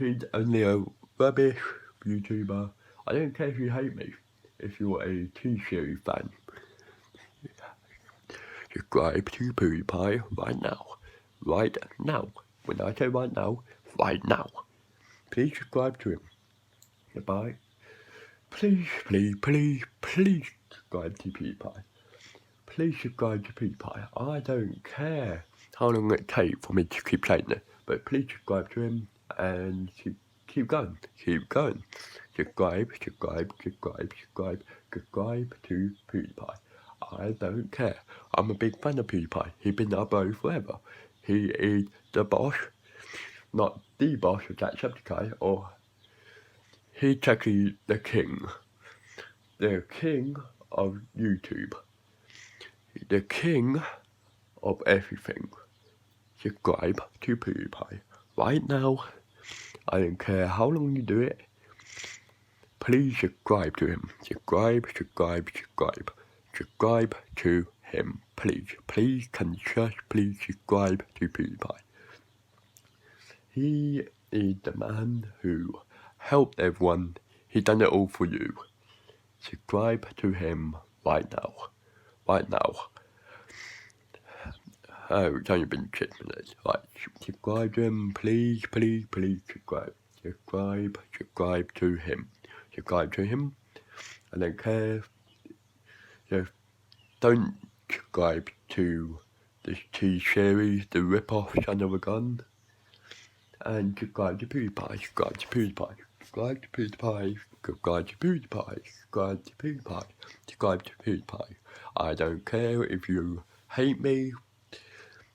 He's only a rubbish YouTuber. I don't care if you hate me. If you're a T-Series fan, subscribe to PewDiePie right now. Right now. When I say right now, right now. Please subscribe to him. Goodbye. Please, please, please, please subscribe to PewDiePie. Please subscribe to PewDiePie. I don't care how long it takes for me to keep saying it, but please subscribe to him and keep going. Keep going. Subscribe to PewDiePie. I don't care. I'm a big fan of PewDiePie. He's been our bro forever. He is the boss, not the boss of Jacksepticeye, or he's actually the king. The king of YouTube. The king of everything. Subscribe to PewDiePie right now. I don't care how long you do it. Please subscribe to him. Subscribe to him. Please, can you just please subscribe to PewDiePie? He is the man who helped everyone. He done it all for you. Subscribe to him right now. Right now. Oh, it's only been 6 minutes. Right, subscribe to him, please, please, please subscribe. Subscribe to him. Subscribe to him. I don't care. Just don't subscribe to this T-Series, the rip-off son of a gun. And subscribe to PewDiePie, subscribe to PewDiePie, subscribe to PewDiePie, subscribe to PewDiePie, subscribe to PewDiePie, subscribe to PewDiePie. I don't care if you hate me,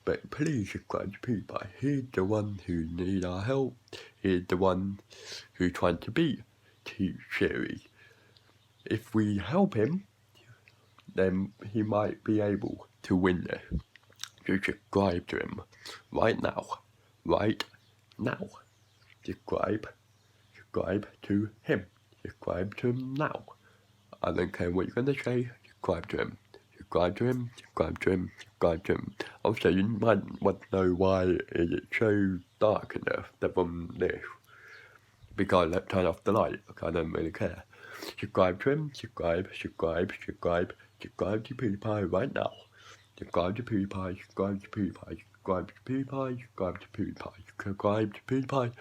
but please subscribe to PewDiePie. He's the one who needs our help. He's the one who's trying to beat T-Series. If we help him, then he might be able to win this. So subscribe to him right now. Right now. Subscribe to him. Subscribe to him now. I don't care what you're going to say, subscribe to him. Subscribe to him, subscribe to him, subscribe to him. Also, you might want to know why is it so dark in there from this. Because let's turn off the light, because I don't really care. Subscribe to him, subscribe to PewDiePie right now. Subscribe to PewDiePie, subscribe to PewDiePie, subscribe to PewDiePie, subscribe to PewDiePie, subscribe to PewDiePie,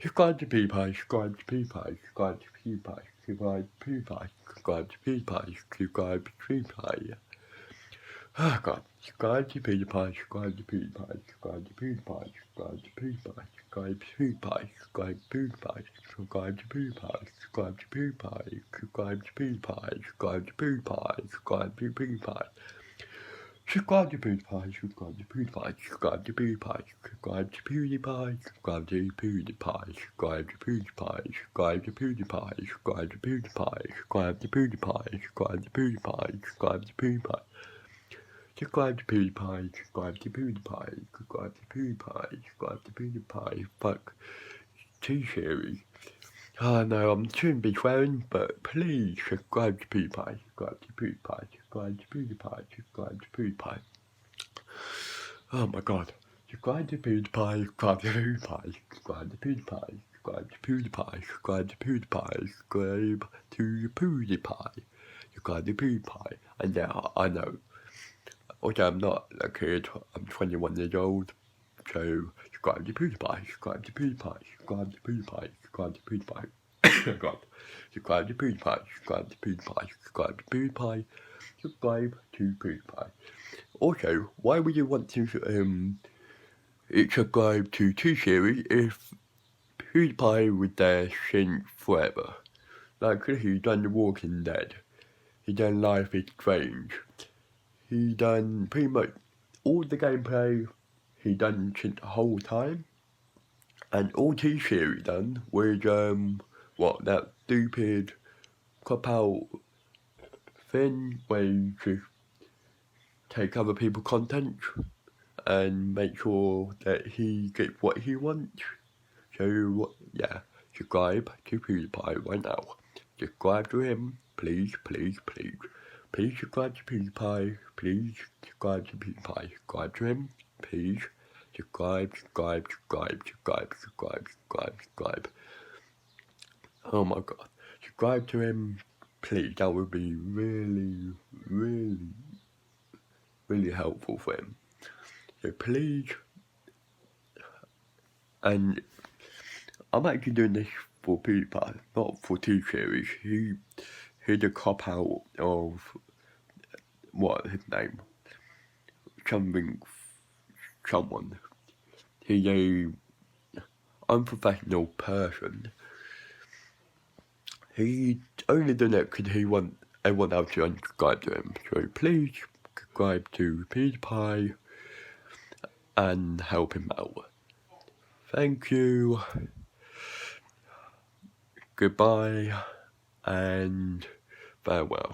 subscribe to PewDiePie, subscribe to PewDiePie, subscribe to PewDiePie, subscribe to PewDiePie, subscribe to PewDiePie, subscribe to PewDiePie. Oh god, subscribe to PewDiePie, subscribe to PewDiePie, subscribe to PewDiePie, subscribe to PewDiePie, subscribe to PewDiePie, subscribe to PewDiePie, subscribe to PewDiePie, subscribe to PewDiePie, subscribe to PewDiePie, subscribe to PewDiePie, subscribe to PewDiePie. Subscribe to PewDiePie, subscribe to PewDiePie, subscribe to PewDiePie, subscribe to PewDiePie, subscribe to PewDiePie, subscribe to PewDiePie, subscribe to PewDiePie, subscribe to PewDiePie, subscribe to PewDiePie, subscribe to PewDiePie, subscribe to PewDiePie. Subscribe to PewDiePie, subscribe to PewDiePie, subscribe to PewDiePie, subscribe to PewDiePie, fuck T-Series. Oh no, I shouldn't be swearing, but please subscribe to PewDiePie, subscribe to PewDiePie, subscribe to PewDiePie, subscribe to PewDiePie. Oh my god. Subscribe to PewDiePie, subscribe to PewDiePie, subscribe to PewDiePie, subscribe to PewDiePie, subscribe to PewDiePie, subscribe to PewDiePie, subscribe to PewDiePie. And yeah, I know. Also, I'm not a kid, I'm 21 years old. So, subscribe to PewDiePie, subscribe to PewDiePie, subscribe to PewDiePie, subscribe to PewDiePie. God. Subscribe to PewDiePie, subscribe to PewDiePie, subscribe to PewDiePie, subscribe to PewDiePie. Also, why would you want to subscribe to T-Series if PewDiePie was there since forever? Like, he's done The Walking Dead, he done Life is Strange, he done pretty much all the gameplay he done since the whole time, and all T-Series done was that stupid cop-out thing where you just take other people's content and make sure that he gets what he wants. So yeah, subscribe to PewDiePie right now. Subscribe to him, please, please, please. Please subscribe to PewDiePie, please subscribe to PewDiePie. Subscribe to him, please. subscribe. Oh my god. Subscribe to him, please. That would be really, really, really helpful for him. So please. And I'm actually doing this for PewDiePie, not for T-Series. He's a cop-out of, what his name? Someone. He's a unprofessional person. He's only doing it because he wants everyone else to unsubscribe to him. So please subscribe to PewDiePie and help him out. Thank you. Goodbye and farewell.